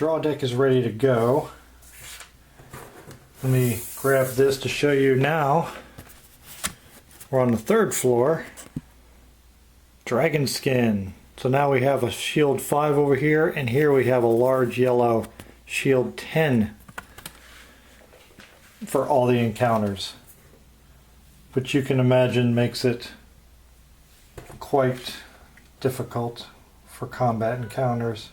draw deck is ready to go. Let me grab this to show you now. We're on the third floor. Dragon skin. So now we have a shield 5 over here, and here we have a large yellow shield 10 for all the encounters. Which you can imagine makes it quite difficult for combat encounters.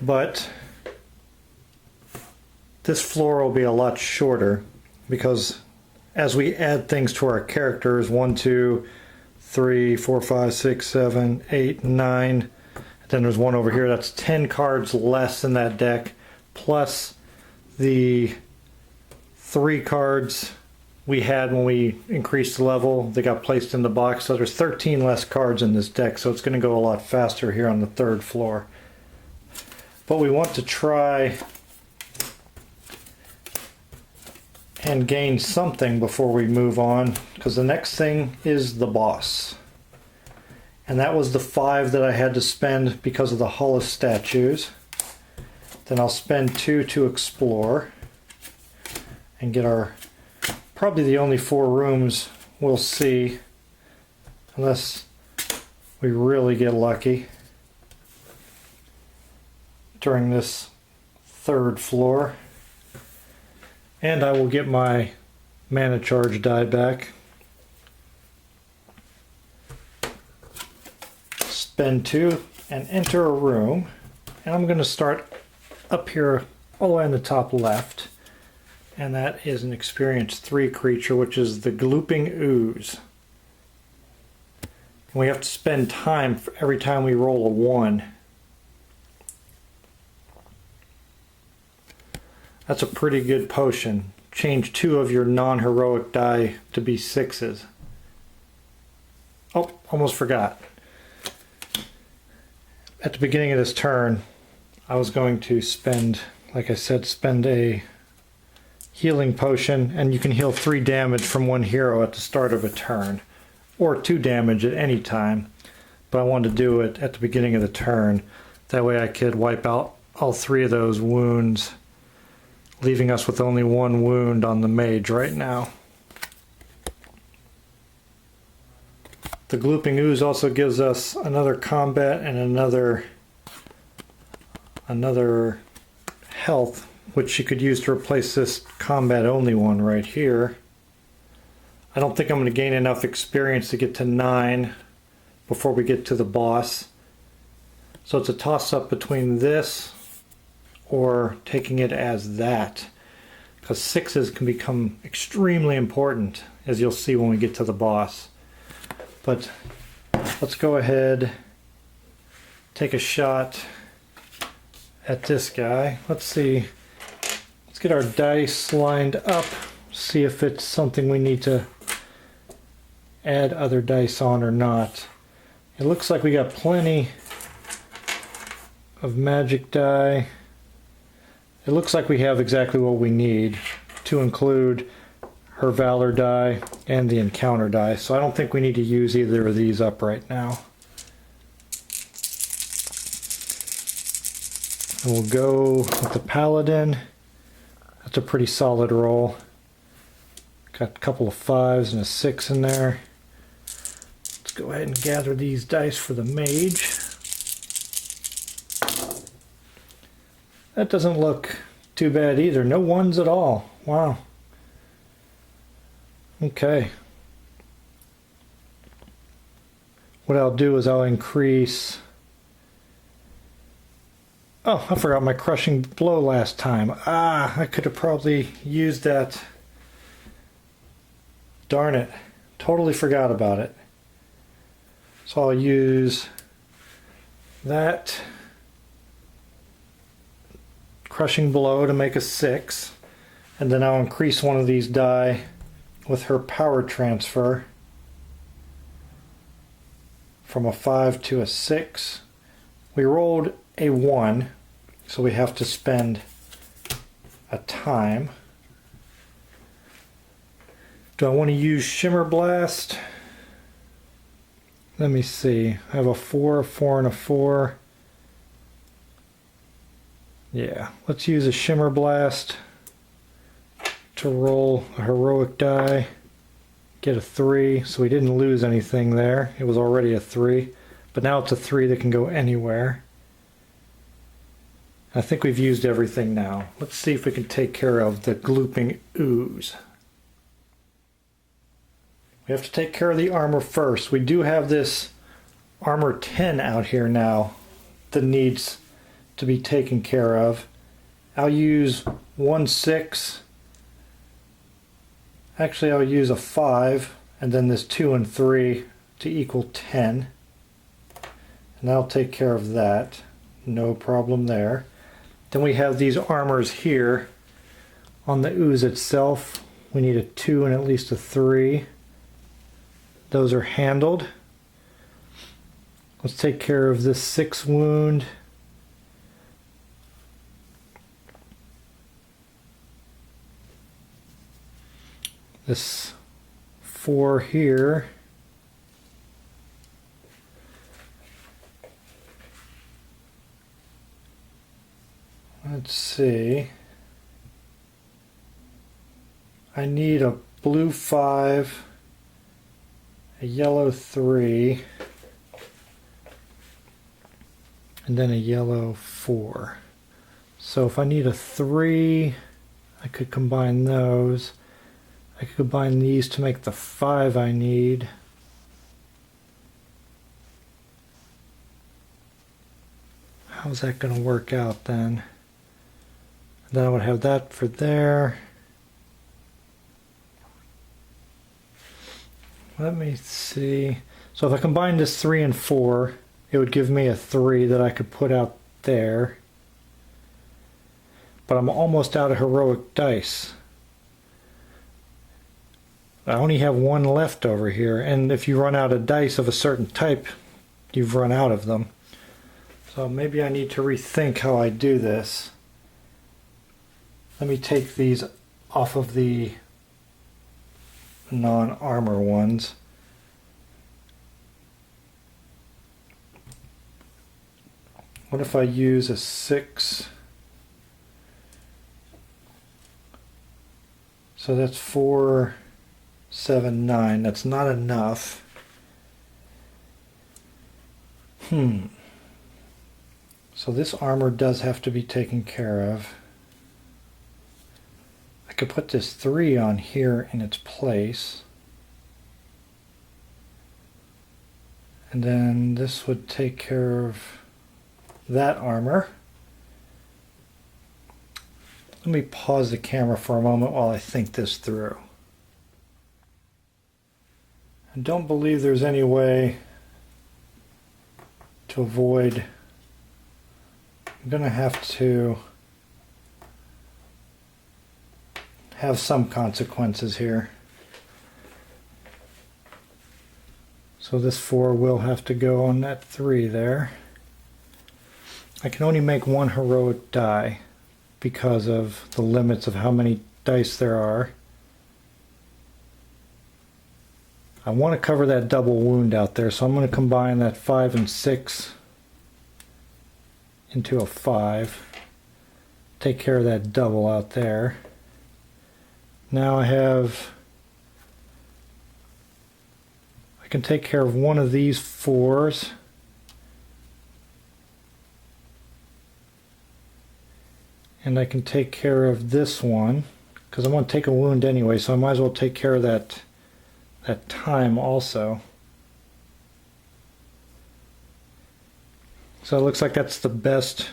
But this floor will be a lot shorter because as we add things to our characters, 1, 2, 3, 4, 5, 6, 7, 8, 9, then there's one over here, that's 10 cards less in that deck, plus the 3 cards we had when we increased the level. They got placed in the box, so there's 13 less cards in this deck, so it's going to go a lot faster here on the third floor. But we want to try and gain something before we move on, because the next thing is the boss. And that was the 5 that I had to spend because of the Hollow statues. Then I'll spend 2 to explore and get our, probably the only 4 rooms we'll see, unless we really get lucky during this third floor. And I will get my mana charge die back. Spend 2 and enter a room. And I'm going to start up here all the way on the top left. And that is an experience 3 creature, which is the Glooping Ooze. And we have to spend time for every time we roll a 1. That's a pretty good potion. Change 2 of your non-heroic die to be 6s. Oh, almost forgot. At the beginning of this turn, I was going to spend, like I said, spend a healing potion, and you can heal 3 damage from 1 hero at the start of a turn, or 2 damage at any time. But I wanted to do it at the beginning of the turn. That way I could wipe out all 3 of those wounds, leaving us with only 1 wound on the mage right now. The Glooping Ooze also gives us another combat and another health, which you could use to replace this combat only one right here. I don't think I'm going to gain enough experience to get to 9 before we get to the boss. So it's a toss-up between this or taking it as that, because 6s can become extremely important, as you'll see when we get to the boss. But let's go ahead, take a shot at this guy. Let's see, let's get our dice lined up, see if it's something we need to add other dice on or not. It looks like we got plenty of magic die. It looks like we have exactly what we need to include her Valor die and the Encounter die, so I don't think we need to use either of these up right now. And we'll go with the Paladin. That's a pretty solid roll. Got a couple of 5s and a 6 in there. Let's go ahead and gather these dice for the Mage. That doesn't look too bad either. No 1s at all. Wow. Okay. What I'll do is I'll increase... Oh, I forgot my Crushing Blow last time. I could have probably used that. Darn it. Totally forgot about it. So I'll use that Crushing Blow to make a 6, and then I'll increase one of these die with her Power Transfer from a 5 to a 6. We rolled a 1, so we have to spend a time. Do I want to use Shimmer Blast? Let me see. I have a 4, a 4, and a 4. Yeah, let's use a Shimmer Blast to roll a heroic die. Get a 3, so we didn't lose anything there. It was already a 3, but now it's a 3 that can go anywhere. I think we've used everything now. Let's see if we can take care of the glooping ooze. We have to take care of the armor first. We do have this armor 10 out here now that needs to be taken care of. I'll use 1 6. Actually, I'll use a 5 and then this 2 and 3 to equal 10. And that'll take care of that. No problem there. Then we have these armors here. On the ooze itself, we need a 2 and at least a 3. Those are handled. Let's take care of this 6 wound. This 4 here. Let's see. I need a blue 5, a yellow 3, and then a yellow 4. So if I need a 3, I could combine those. I could combine these to make the 5 I need. How's that going to work out then? Then I would have that for there. Let me see. So if I combine this 3 and 4, it would give me a 3 that I could put out there. But I'm almost out of heroic dice. I only have 1 left over here, and if you run out of dice of a certain type, you've run out of them. So maybe I need to rethink how I do this. Let me take these off of the non-armor ones. What if I use a 6? So that's 4, 7, 9. That's not enough. So this armor does have to be taken care of. I could put this 3 on here in its place. And then this would take care of that armor. Let me pause the camera for a moment while I think this through. I don't believe there's any way to avoid. I'm going to have to have some consequences here. So this 4 will have to go on that 3 there. I can only make 1 heroic die because of the limits of how many dice there are. I want to cover that double wound out there, so I'm going to combine that 5 and 6 into a 5. Take care of that double out there. Now I can take care of one of these 4s. And I can take care of this one, because I want to take a wound anyway, so I might as well take care of that time also. So it looks like that's the best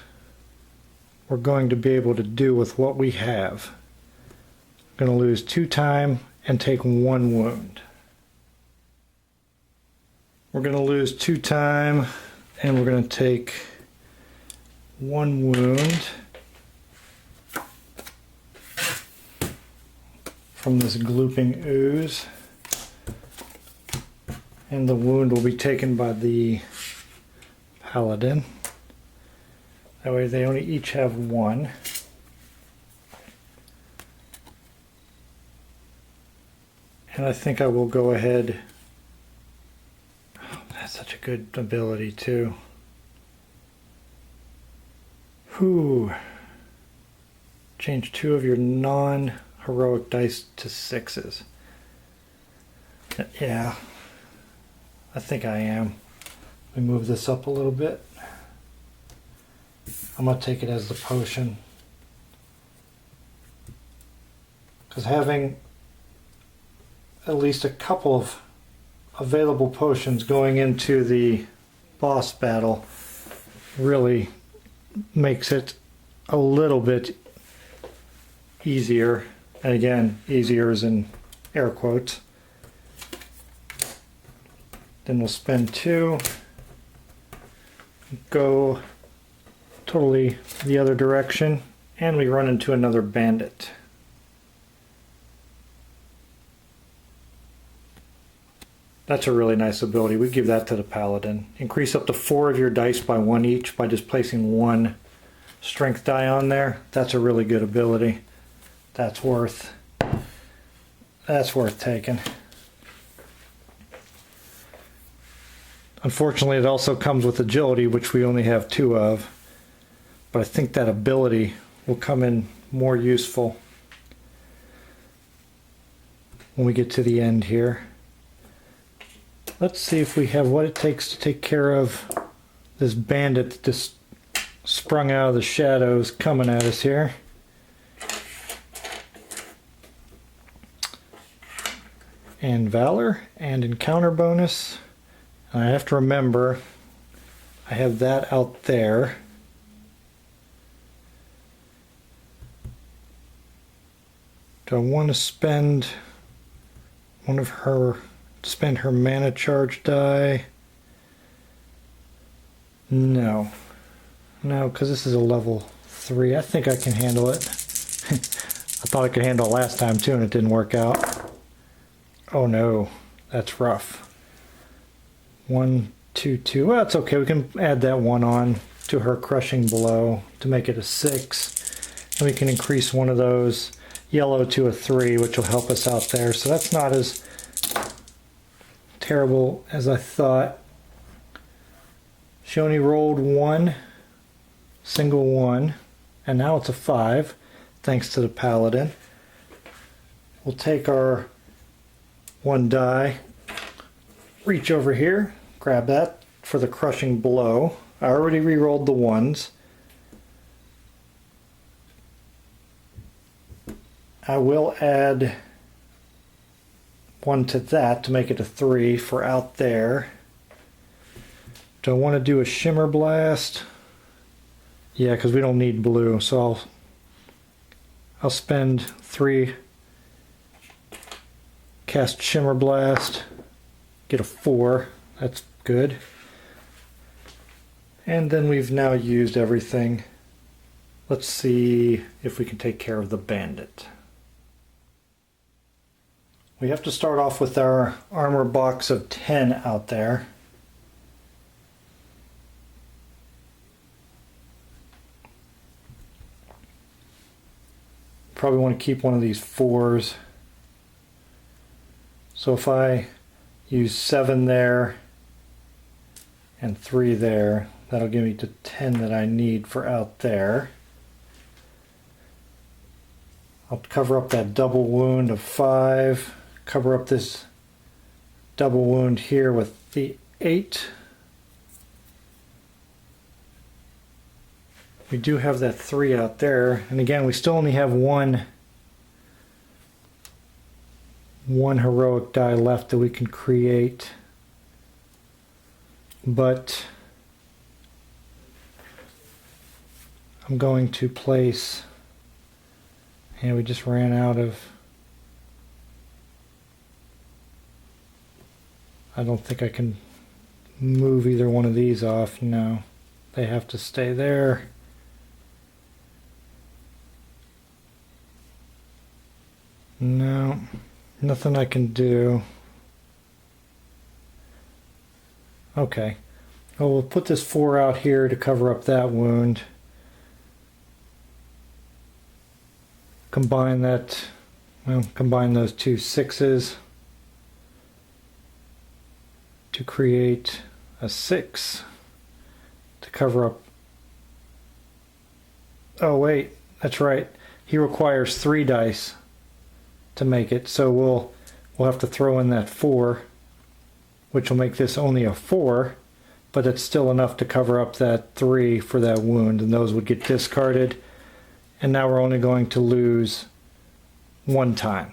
we're going to be able to do with what we have. I'm going to lose 2 time and take 1 wound. We're going to lose 2 time and we're going to take 1 wound from this glooping ooze, and the wound will be taken by the paladin. That way they only each have 1. And I think I will go ahead. Oh, that's a good ability too. Whew. Change 2 of your non-heroic dice to 6s. Yeah, I think I am. Let me move this up a little bit. I'm going to take it as the potion. Because having at least a couple of available potions going into the boss battle really makes it a little bit easier. And again, easier is in air quotes. Then we'll spend 2, go totally the other direction, and we run into another bandit. That's a really nice ability. We give that to the paladin. Increase up to 4 of your dice by 1 each by just placing 1 strength die on there. That's a really good ability. That's worth taking. Unfortunately, it also comes with agility, which we only have 2 of. But I think that ability will come in more useful when we get to the end here. Let's see if we have what it takes to take care of this bandit that just sprung out of the shadows coming at us here. And Valor and Encounter bonus. And I have to remember, I have that out there. Do I want to spend spend her mana charge die? No, because this is a level 3. I think I can handle it. I thought I could handle it last time too, and it didn't work out. Oh no, that's rough. 1, 2, 2. Well, it's okay. We can add that 1 on to her crushing blow to make it a 6, and we can increase one of those yellow to a 3, which will help us out there. So that's not as terrible as I thought. She only rolled 1 single 1, and now it's a 5 thanks to the paladin. We'll take our 1 die, reach over here, grab that for the crushing blow. I already re-rolled the 1s. I will add 1 to that to make it a 3 for out there. Do I want to do a Shimmer Blast? Yeah, because we don't need blue, so I'll spend 3, cast Shimmer Blast, get a 4. That's good. And then we've now used everything. Let's see if we can take care of the bandit. We have to start off with our armor box of 10 out there. Probably want to keep one of these 4s. So if I use 7 there and 3 there, that'll give me the 10 that I need for out there. I'll cover up that double wound of 5. Cover up this double wound here with the 8. We do have that 3 out there, and again we still only have one heroic die left that we can create, but I'm going to place, and we just ran out of, I don't think I can move either one of these off. No, they have to stay there. No, nothing I can do. Okay, well, we'll put this 4 out here to cover up that wound. Combine that, well, combine those 2 6s to create a 6 to cover up. Oh wait, that's right. He requires 3 dice to make it, so we'll have to throw in that 4, which will make this only a 4, but it's still enough to cover up that 3 for that wound, and those would get discarded. And now we're only going to lose 1 time.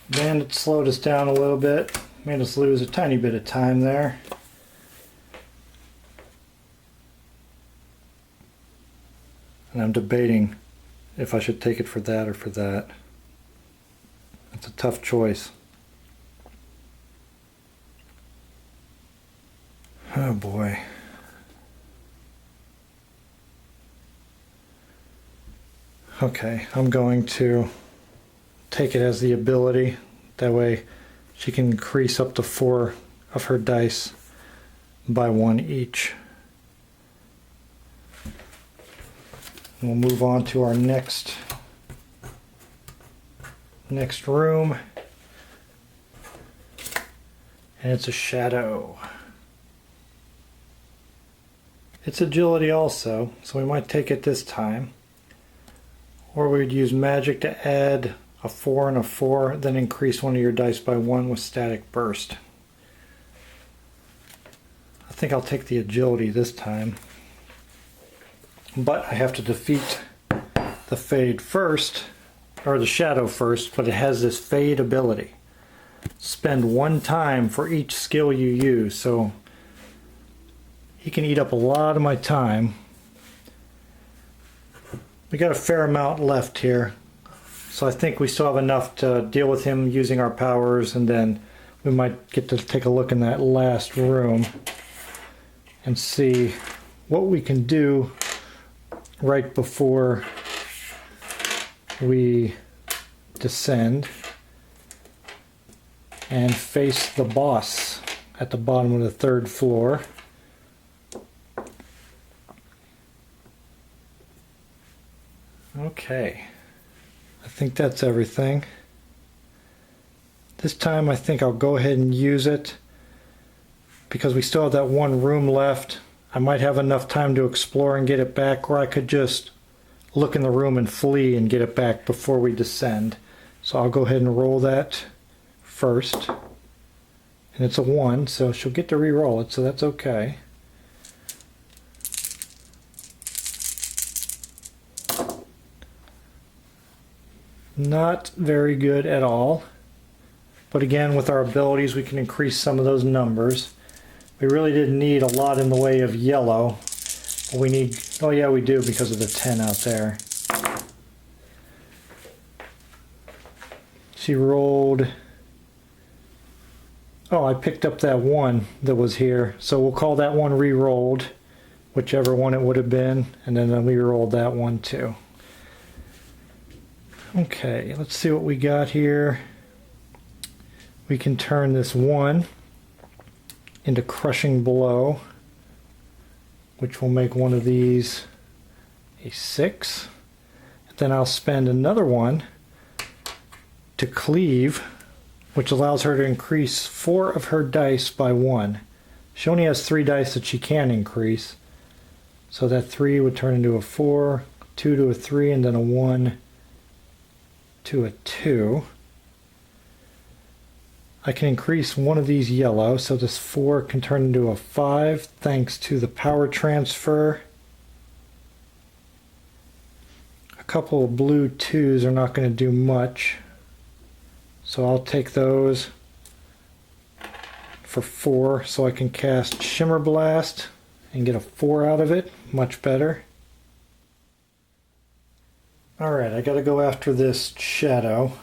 Bandit slowed us down a little bit, made us lose a tiny bit of time there. And I'm debating if I should take it for that or for that. It's a tough choice. Oh boy. Okay, I'm going to take it as the ability. That way she can increase up to 4 of her dice by 1 each. We'll move on to our next room. And it's a shadow. It's agility also, so we might take it this time. Or we'd use magic to add a 4 and a 4, then increase one of your dice by 1 with static burst. I think I'll take the agility this time. But I have to defeat the fade first, or the shadow first, but it has this fade ability. Spend 1 time for each skill you use, so he can eat up a lot of my time. We got a fair amount left here, so I think we still have enough to deal with him using our powers, and then we might get to take a look in that last room and see what we can do right before we descend and face the boss at the bottom of the 3rd floor. Okay, I think that's everything. This time I think I'll go ahead and use it because we still have that 1 room left. I might have enough time to explore and get it back, or I could just look in the room and flee and get it back before we descend. So I'll go ahead and roll that first. And it's a 1, so she'll get to re-roll it, so that's okay. Not very good at all. But again, with our abilities, we can increase some of those numbers. We really didn't need a lot in the way of yellow. We need, oh yeah, we do because of the 10 out there. She rolled, oh, I picked up that 1 that was here. So we'll call that one re-rolled, whichever one it would have been. And then we rolled that one too. Okay, let's see what we got here. We can turn this 1 into crushing blow, which will make one of these a 6. Then I'll spend another 1 to cleave, which allows her to increase 4 of her dice by 1. She only has 3 dice that she can increase, so that 3 would turn into a 4, 2 to a 3, and then a 1 to a 2. I can increase one of these yellow, so this 4 can turn into a 5 thanks to the power transfer. A couple of blue 2s are not going to do much, so I'll take those for 4 so I can cast Shimmer Blast and get a 4 out of it. Much better. Alright, I gotta go after this shadow.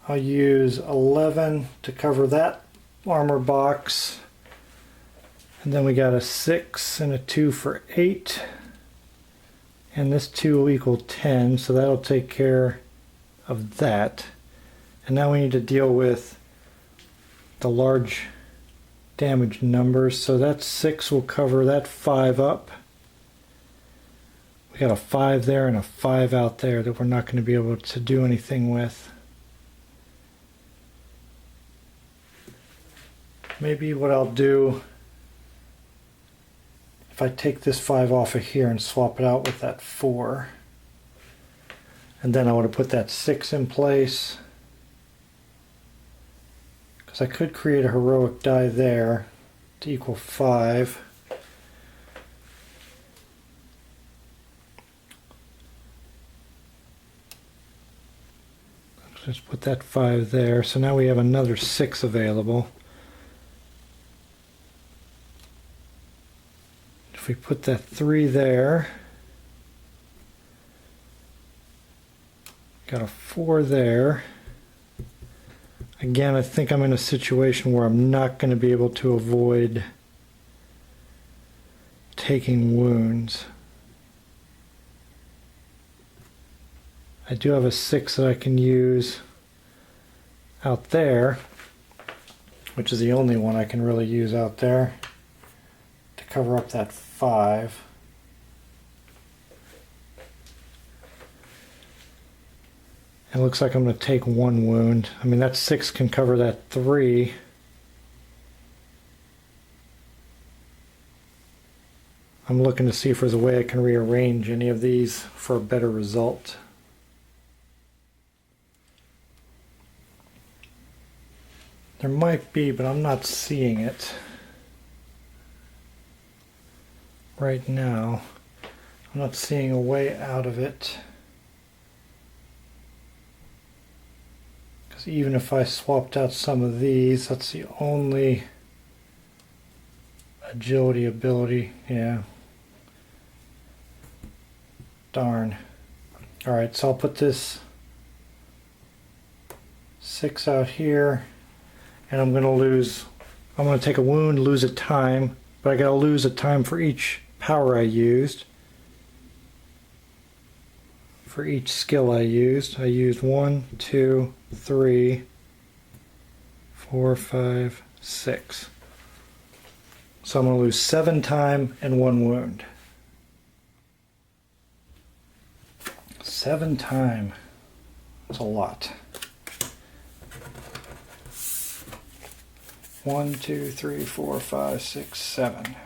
I'll use 11 to cover that armor box. And then we got a 6 and a 2 for 8. And this 2 will equal 10, so that'll take care of that. And now we need to deal with the large damage numbers. So that 6 will cover that 5 up. We got a 5 there and a 5 out there that we're not going to be able to do anything with. Maybe what I'll do, if I take this 5 off of here and swap it out with that 4, and then I want to put that 6 in place, because I could create a heroic die there to equal 5. Just put that 5 there, so now we have another 6 available. If we put that 3 there, got a 4 there. Again, I think I'm in a situation where I'm not going to be able to avoid taking wounds. I do have a 6 that I can use out there, which is the only one I can really use out there to cover up that 5. It looks like I'm going to take 1 wound. I mean, that 6 can cover that 3. I'm looking to see if there's a way I can rearrange any of these for a better result. There might be, but I'm not seeing it right now. I'm not seeing a way out of it. Because even if I swapped out some of these, that's the only agility ability. Yeah. Darn. Alright, so I'll put this 6 out here. And I'm going to take a wound, lose a time, but I got to lose a time for each power I used. For each skill I used 1, 2, 3, 4, 5, 6. So I'm going to lose 7 time and 1 wound. 7 time. That's a lot. 1, 2, 3, 4, 5, 6, 7.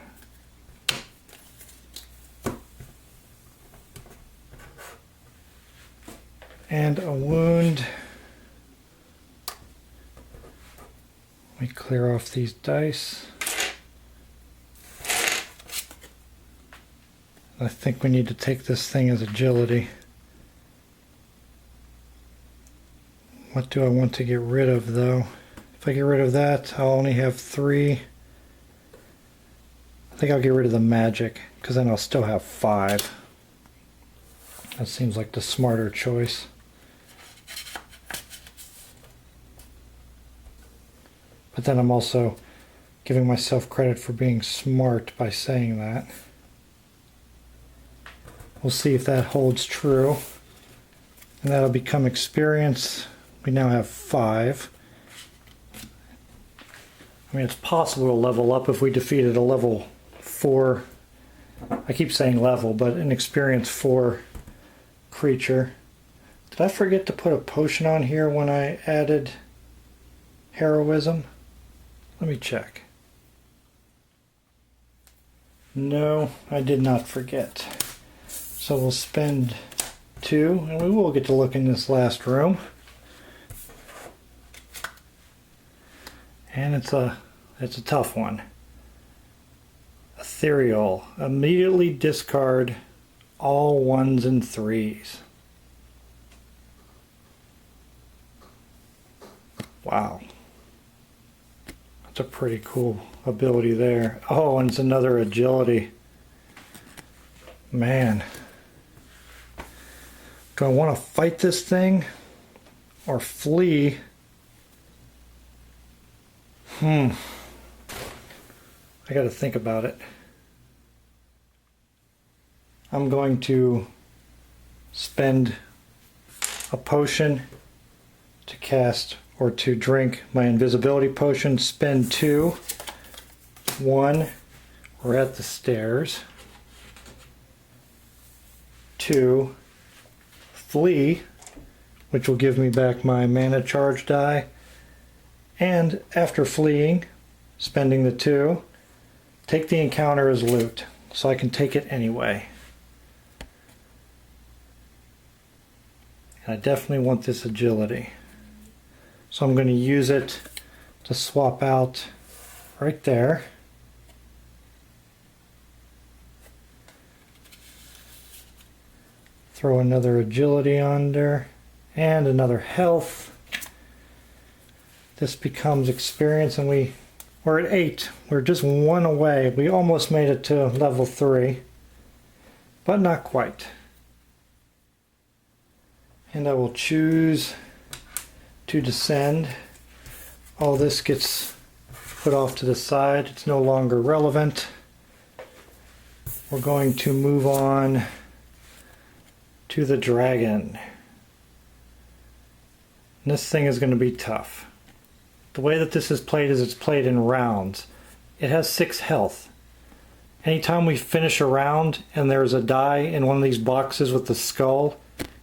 And a wound. Let me clear off these dice. I think we need to take this thing as agility. What do I want to get rid of though? If I get rid of that, I'll only have 3. I think I'll get rid of the magic, because then I'll still have 5. That seems like the smarter choice. But then I'm also giving myself credit for being smart by saying that. We'll see if that holds true. And that'll become experience. We now have 5. I mean, it's possible to level up if we defeated a level 4, I keep saying level, but an experience 4 creature. Did I forget to put a potion on here when I added heroism? Let me check. No, I did not forget. So we'll spend 2, and we will get to look in this last room. And it's a tough one. Ethereal. Immediately discard all 1s and 3s. Wow. That's a pretty cool ability there. Oh, and it's another agility. Man. Do I want to fight this thing or flee? I got to think about it. I'm going to spend a potion to cast or to drink my invisibility potion. Spend 2. 1, we're at the stairs. 2, flee, which will give me back my mana charge die. And after fleeing, spending the 2. Take the encounter as loot, so I can take it anyway. And I definitely want this agility. So I'm going to use it to swap out right there. Throw another agility on there and another health. This becomes experience, and we're at 8. We're just 1 away. We almost made it to level 3, but not quite. And I will choose to descend. All this gets put off to the side. It's no longer relevant. We're going to move on to the dragon. And this thing is going to be tough. The way that this is played is it's played in rounds. It has 6 health. Anytime we finish a round and there's a die in one of these boxes with the skull,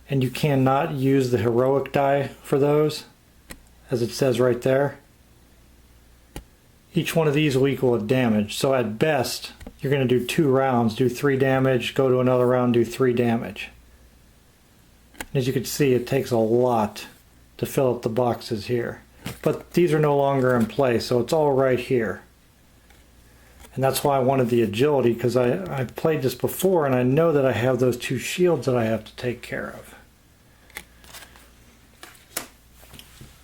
and you cannot use the heroic die for those, as it says right there, each one of these will equal a damage. So at best, you're going to do 2 rounds, do 3 damage, go to another round, do 3 damage. As you can see, it takes a lot to fill up the boxes here. But these are no longer in play, so it's all right here. And that's why I wanted the agility, because I've played this before and I know that I have those 2 shields that I have to take care of.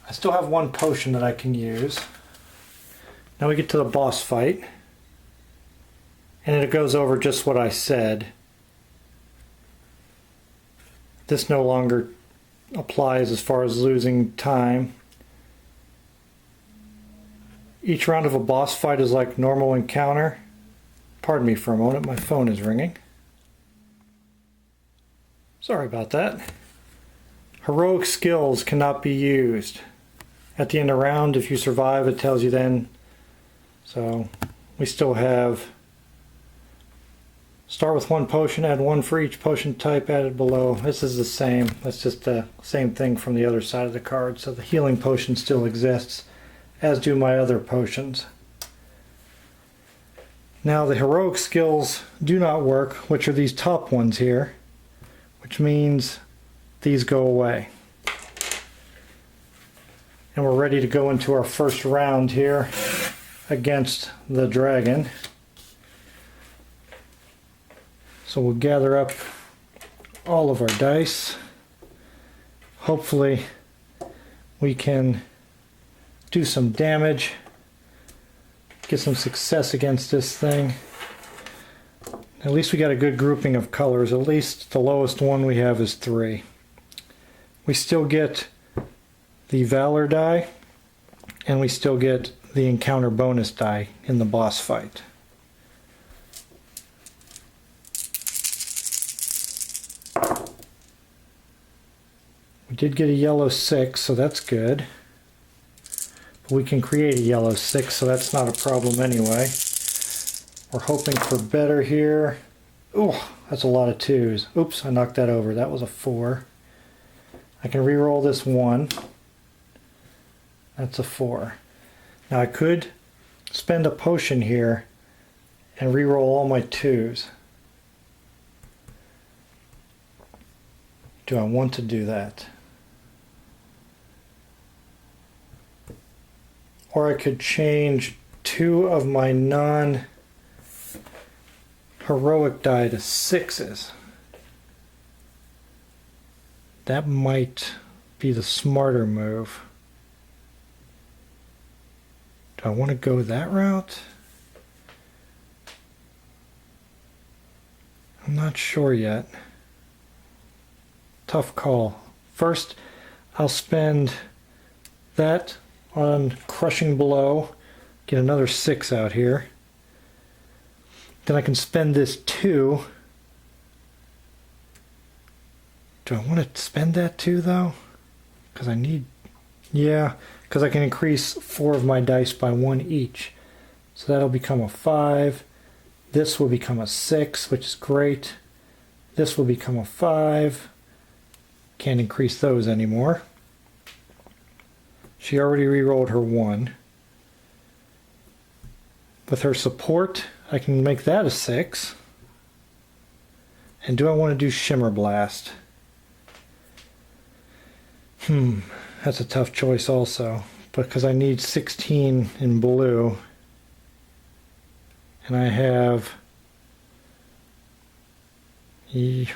I still have 1 potion that I can use. Now we get to the boss fight. And it goes over just what I said. This no longer applies as far as losing time. Each round of a boss fight is like normal encounter. Pardon me for a moment, my phone is ringing. Sorry about that. Heroic skills cannot be used. At the end of the round, if you survive, it tells you then. So we still have start with 1 potion, add 1 for each potion type added below. This is the same. That's just the same thing from the other side of the card. So the healing potion still exists, as do my other potions. Now the heroic skills do not work, which are these top ones here, which means these go away. And we're ready to go into our first round here against the dragon. So we'll gather up all of our dice. Hopefully we can do some damage, get some success against this thing. At least we got a good grouping of colors. At least the lowest one we have is 3. We still get the Valor die, and we still get the encounter bonus die in the boss fight. We did get a yellow 6, so that's good. But we can create a yellow 6, so that's not a problem anyway. We're hoping for better here. Oh, that's a lot of 2s. Oops, I knocked that over. That was a 4. I can re-roll this 1. That's a 4. Now I could spend a potion here and re-roll all my 2s. Do I want to do that? Or I could change 2 of my non-heroic die to 6s. That might be the smarter move. Do I want to go that route? I'm not sure yet. Tough call. First, I'll spend that on Crushing Blow, get another 6 out here. Then I can spend this 2. Do I want to spend that 2 though? Because I need, yeah, because I can increase 4 of my dice by 1 each. So that'll become a 5. This will become a 6, which is great. This will become a 5. Can't increase those anymore. She already re-rolled her 1. with her support, I can make that a 6. And do I want to do Shimmer Blast? That's a tough choice also, because I need 16 in blue. And I have... Yeah.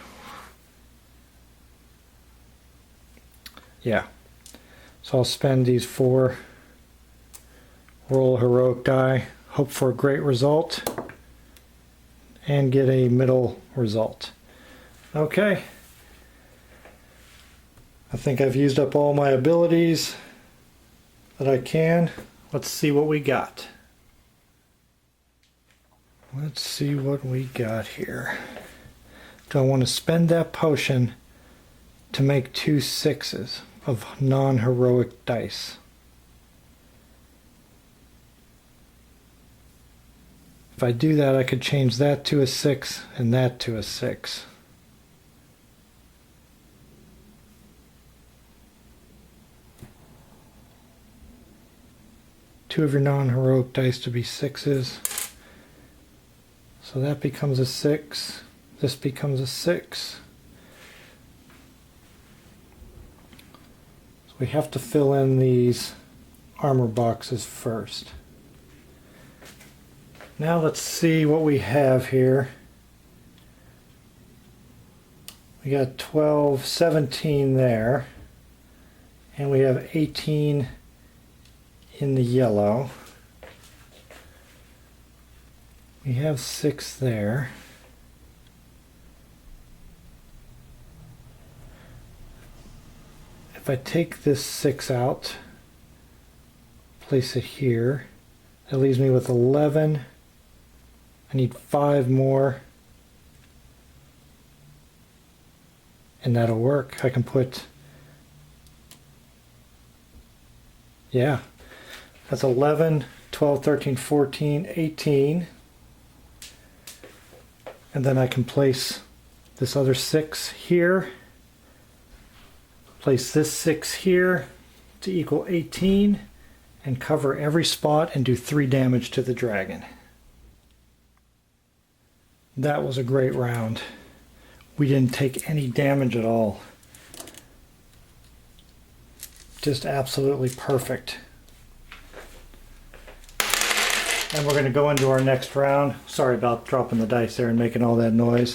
So I'll spend these 4, roll a heroic die, hope for a great result, and get a middle result. Okay. I think I've used up all my abilities that I can. Let's see what we got. Let's see what we got here. Do I want to spend that potion to make 2 6s of non-heroic dice? If I do that, I could change that to a 6 and that to a 6. Two of your non-heroic dice to be 6s. So that becomes a 6. This becomes a 6. So we have to fill in these armor boxes first. Now let's see what we have here. We got 12, 17 there. And we have 18 in the yellow. We have 6 there. If I take this 6 out, place it here, that leaves me with 11. I need 5 more. And that'll work. I can put, yeah, that's 11, 12, 13, 14, 18. And then I can place this other 6 here. Place this 6 here to equal 18 and cover every spot and do 3 damage to the dragon. That was a great round. We didn't take any damage at all. Just absolutely perfect. And we're going to go into our next round. Sorry about dropping the dice there and making all that noise.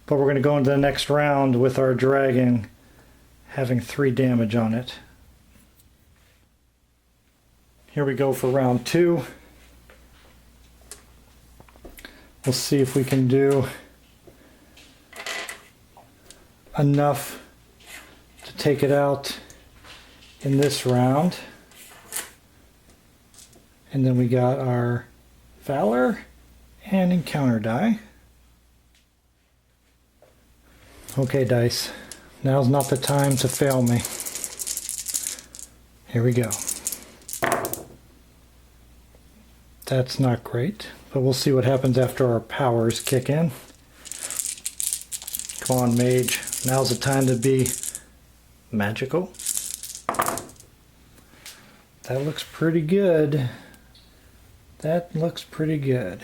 But we're going to go into the next round with our dragon having 3 damage on it. Here we go for round 2. We'll see if we can do enough to take it out in this round. And then we got our Valor and Encounter die. Okay, dice. Now's not the time to fail me. Here we go. That's not great, but we'll see what happens after our powers kick in. Come on, mage. Now's the time to be magical. That looks pretty good. That looks pretty good.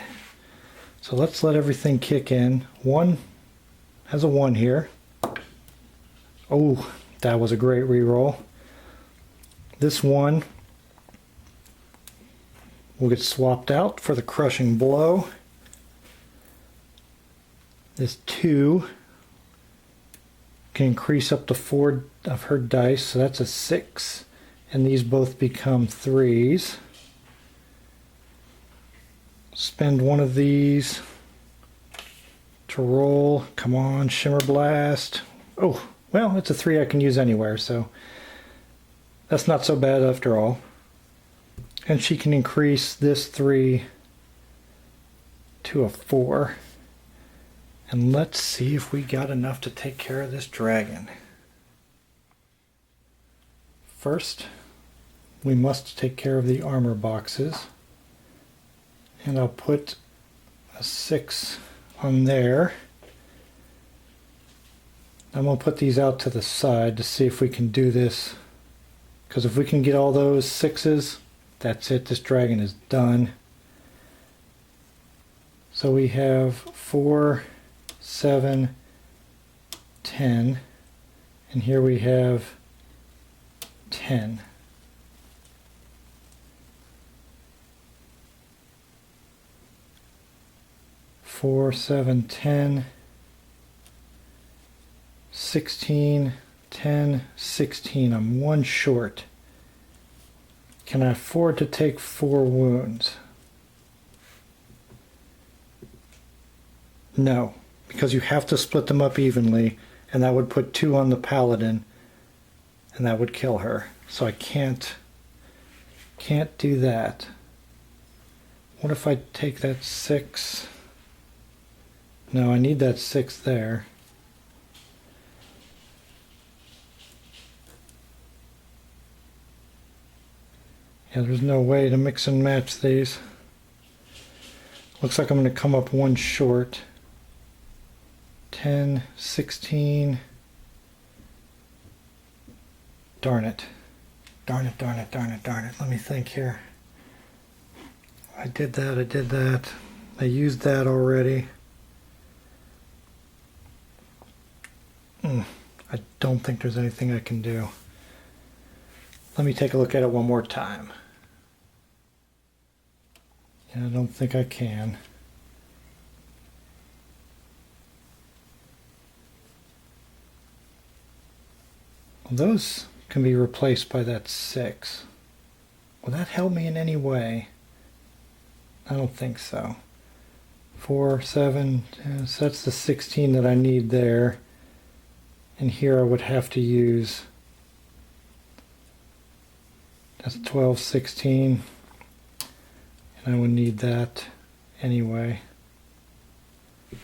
So let's let everything kick in. 1 has a 1 here. Oh, that was a great reroll. This 1 will get swapped out for the crushing blow. This 2 can increase up to 4 of her dice, so that's a 6. And these both become 3s. Spend 1 of these to roll. Come on, Shimmer Blast. Oh, well, it's a 3 I can use anywhere, so that's not so bad after all. And she can increase this 3 to a 4. And let's see if we got enough to take care of this dragon. First, we must take care of the armor boxes. And I'll put a 6 on there. I'm going to put these out to the side to see if we can do this. Because if we can get all those 6s, that's it. This dragon is done. So we have 4, 7, 10, and here we have 10. Four, 7, 10, 16, 10, 16. I'm one short. Can I afford to take 4 wounds? No, because you have to split them up evenly, and that would put 2 on the paladin, and that would kill her. So I can't do that. What if I take that 6? No, I need that 6 there. Yeah, there's no way to mix and match these. Looks like I'm going to come up one short. 10, 16. Darn it. Darn it, darn it, darn it, darn it. Let me think here. I did that. I used that already. I don't think there's anything I can do. Let me take a look at it one more time. Yeah, I don't think I can. Well, those can be replaced by that 6. Will that help me in any way? I don't think so. 4, 7, 10, so that's the 16 that I need there. And here I would have to use, that's 12, 16, and I would need that anyway. And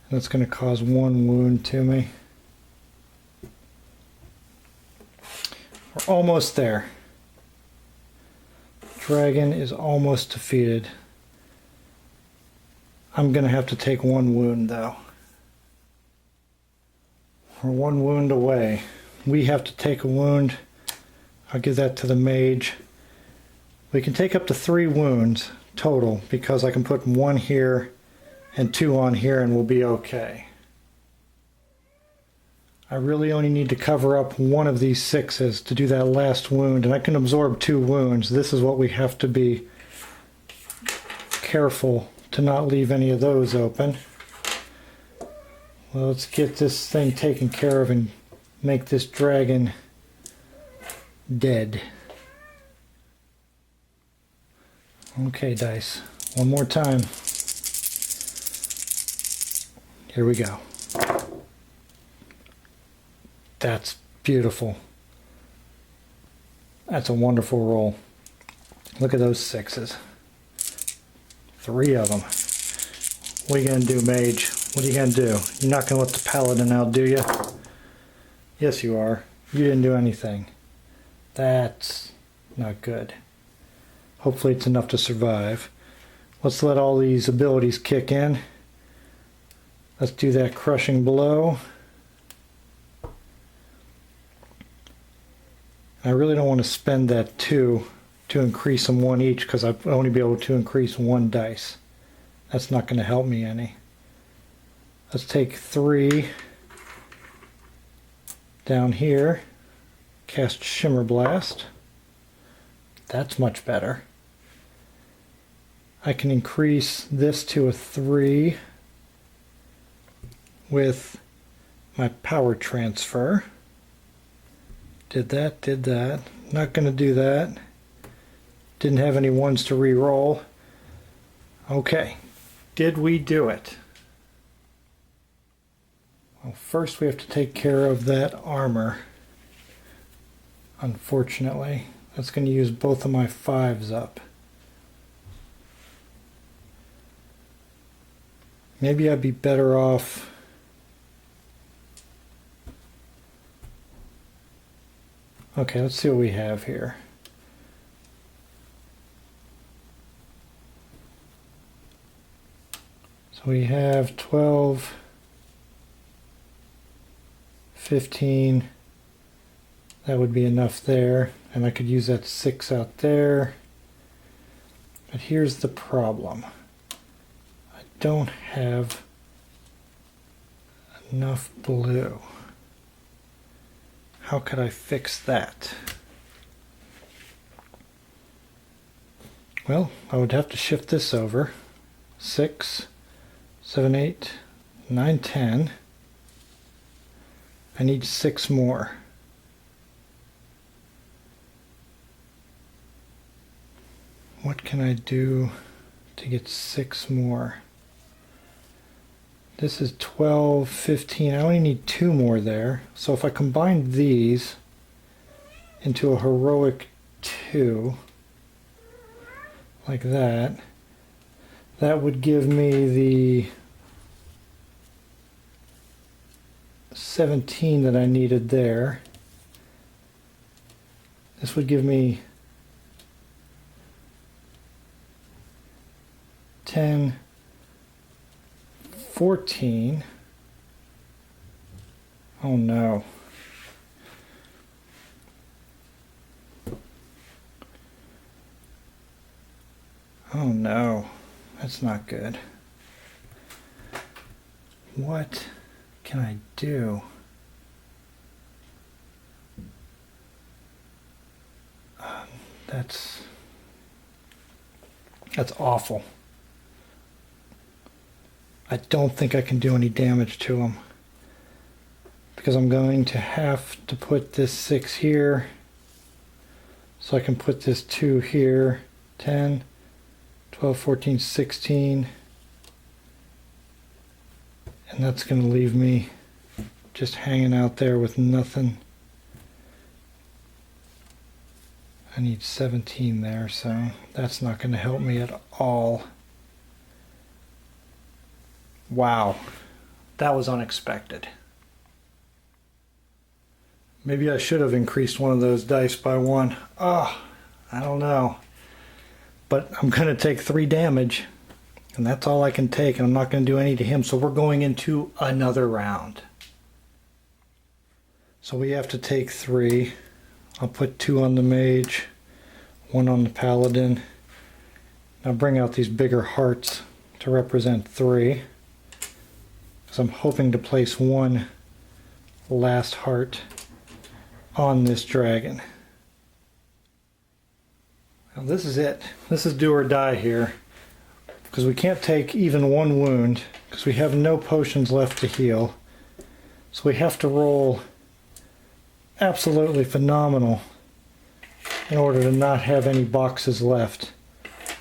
that's going to cause 1 wound to me. We're almost there. Dragon is almost defeated. I'm going to have to take 1 wound though. We're 1 wound away. We have to take a wound. I'll give that to the mage. We can take up to 3 wounds total because I can put 1 here and 2 on here and we'll be okay. I really only need to cover up 1 of these 6s to do that last wound, and I can absorb 2 wounds. This is what we have to be careful to not leave any of those open. Well, let's get this thing taken care of and make this dragon dead. Okay, dice. One more time. Here we go. That's beautiful. That's a wonderful roll. Look at those 6s. 3 of them. What are you going to do, mage? What are you going to do? You're not going to let the paladin outdo you? Yes, you are. You didn't do anything. That's not good. Hopefully it's enough to survive. Let's let all these abilities kick in. Let's do that crushing blow. I really don't want to spend that 2 to increase them 1 each because I'll only be able to increase 1 dice. That's not going to help me any. Let's take 3 down here. Cast Shimmer Blast. That's much better. I can increase this to a 3 with my power transfer. Did that. Not going to do that. Didn't have any 1s to re-roll. Okay. Did we do it? Well, first we have to take care of that armor. Unfortunately, that's going to use both of my 5s up. Maybe I'd be better off okay, let's see what we have here. So we have 12, 15, that would be enough there, and I could use that 6 out there. But here's the problem. don't have enough blue. How could I fix that? Well, I would have to shift this over. 6, 7, 8, 9, 10. I need 6 more. What can I do to get 6 more? This is 12, 15. I only need 2 more there. So if I combine these into a heroic 2, like that, that would give me the 17 that I needed there. This would give me 10, 14. Oh no. Oh no, that's not good. What can I do? That's awful. I don't think I can do any damage to him because I'm going to have to put this 6 here so I can put this 2 here. 10, 12, 14, 16, and that's going to leave me just hanging out there with nothing. I need 17 there, so that's not going to help me at all. Wow, that was unexpected. Maybe I should have increased one of those dice by 1. Oh, I don't know. But I'm going to take 3 damage, and that's all I can take, and I'm not going to do any to him, so we're going into another round. So we have to take 3. I'll put 2 on the mage, 1 on the paladin. I'll bring out these bigger hearts to represent 3. So I'm hoping to place 1 last heart on this dragon. Now this is it. This is do or die here, because we can't take even 1 wound because we have no potions left to heal. So we have to roll absolutely phenomenal in order to not have any boxes left,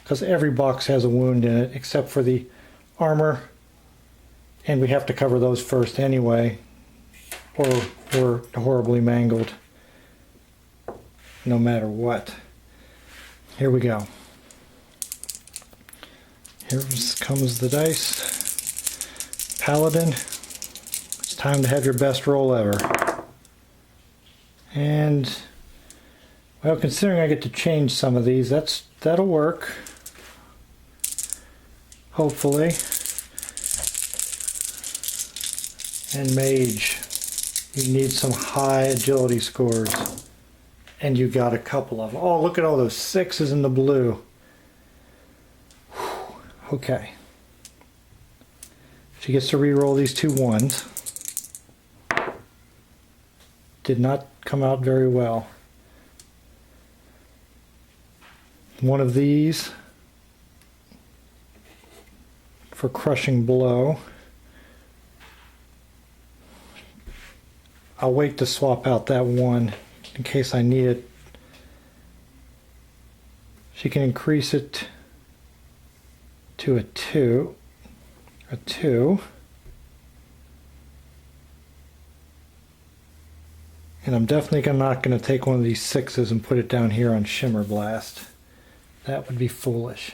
because every box has a wound in it except for the armor, and we have to cover those first anyway, or we're horribly mangled no matter what. Here we go. Here comes the dice. Paladin, it's time to have your best roll ever. And, well, considering I get to change some of these, that'll work. Hopefully. And mage, you need some high agility scores. And you got a couple of them. Oh, look at all those 6s in the blue. Whew. Okay. She gets to re-roll these 2 1s. Did not come out very well. One of these for crushing blow. I'll wait to swap out that 1 in case I need it. She can increase it to a 2. A 2. And I'm definitely not going to take one of these 6s and put it down here on Shimmer Blast. That would be foolish.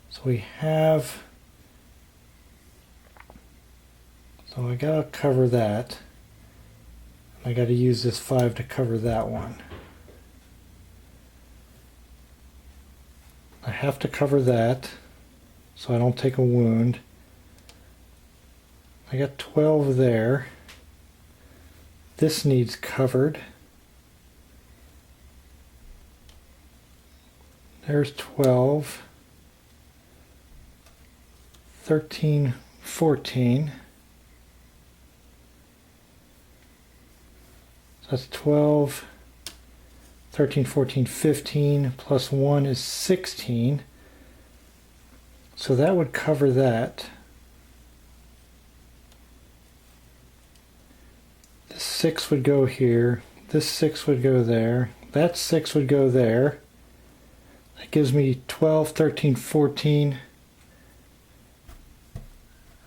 So we have... So I gotta cover that. I got to use this 5 to cover that one. I have to cover that so I don't take a wound. I got 12 there. This needs covered. There's 12. 13, 14. So that's 12, 13, 14, 15, plus 1 is 16. So that would cover that. This 6 would go here. This 6 would go there. That 6 would go there. That gives me 12, 13, 14.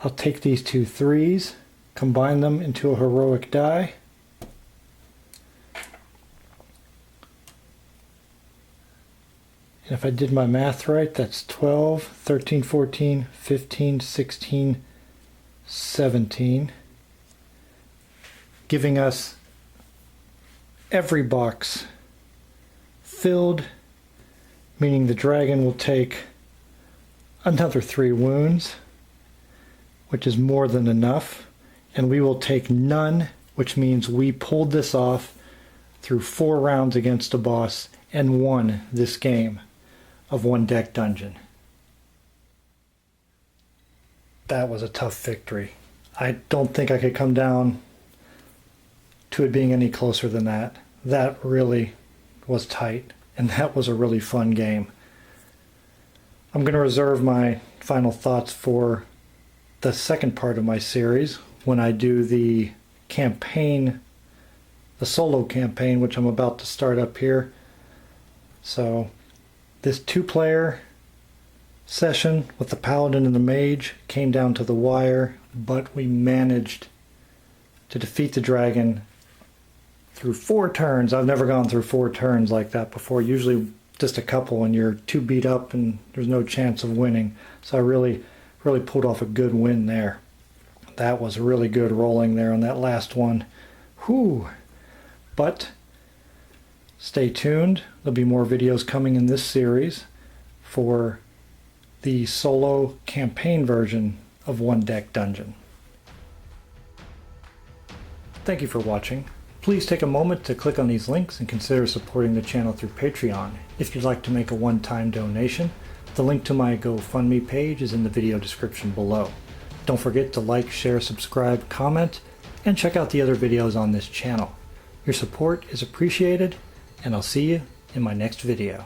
I'll take these two 3s, combine them into a heroic die. And if I did my math right, that's 12, 13, 14, 15, 16, 17. Giving us every box filled, meaning the dragon will take another 3 wounds, which is more than enough, and we will take none, which means we pulled this off through 4 rounds against a boss and won this game of One Deck Dungeon. That was a tough victory. I don't think I could come down to it being any closer than that. That really was tight, and that was a really fun game. I'm going to reserve my final thoughts for the second part of my series when I do the campaign, the solo campaign, which I'm about to start up here. So this 2-player session with the paladin and the mage came down to the wire, but we managed to defeat the dragon through 4 turns. I've never gone through 4 turns like that before. Usually just a couple and you're too beat up and there's no chance of winning. So I really pulled off a good win there. That was really good rolling there on that last one. Whew. But stay tuned. There'll be more videos coming in this series for the solo campaign version of One Deck Dungeon. Thank you for watching. Please take a moment to click on these links and consider supporting the channel through Patreon. If you'd like to make a one-time donation, the link to my GoFundMe page is in the video description below. Don't forget to like, share, subscribe, comment, and check out the other videos on this channel. Your support is appreciated, and I'll see you in my next video.